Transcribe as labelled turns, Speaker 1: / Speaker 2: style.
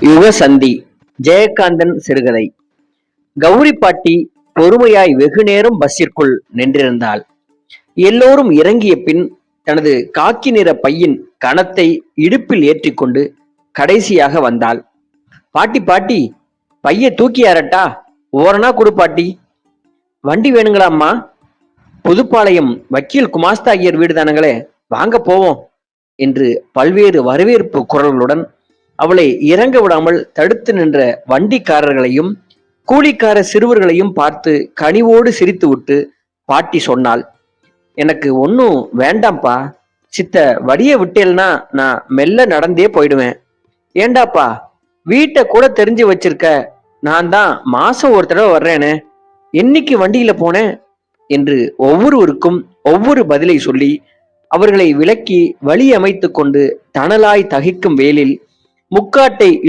Speaker 1: யுகசந்தி ஜெயகாந்தன் சிறுகதை. கௌரி பாட்டி பொறுமையாய் வெகு நேரம் பஸ்ஸிற்குள் நின்றிருந்தாள். எல்லோரும் இறங்கிய பின் தனது காக்கி நிற பையின் கணத்தை இடுப்பில் ஏற்றிக்கொண்டு கடைசியாக வந்தாள். பாட்டி பாட்டி, பைய தூக்கியாரட்டா, ஓரணா கொடு பாட்டி. வண்டி வேணுங்களாம்மா? புதுப்பாளையம் வக்கீல் குமாஸ்தா ஐயர் வீடு தானுங்களே, வாங்க போவோம் என்று பல்வேறு வரவேற்பு குரல்களுடன் அவளை இறங்க விடாமல் தடுத்து நின்ற வண்டிக்காரர்களையும் கூலிக்கார சிறுவர்களையும் பார்த்து கனிவோடு சிரித்துவிட்டு பாட்டி சொன்னாள், எனக்கு ஒன்னும் வேண்டாம்ப்பா, சித்த வடிய விட்டேல்னா நான் மெல்ல நடந்தே போயிடுவேன். ஏண்டாப்பா, வீட்டை கூட தெரிஞ்சு வச்சிருக்க, நான் தான் மாசம் ஒரு தடவை வர்றேனே, என்னைக்கு வண்டியில போனேன் என்று ஒவ்வொருவருக்கும் ஒவ்வொரு பதிலை சொல்லி அவர்களை விலக்கி வழி அமைத்து கொண்டு தணலாய் தகிக்கும் வேலில் முக்காட்டை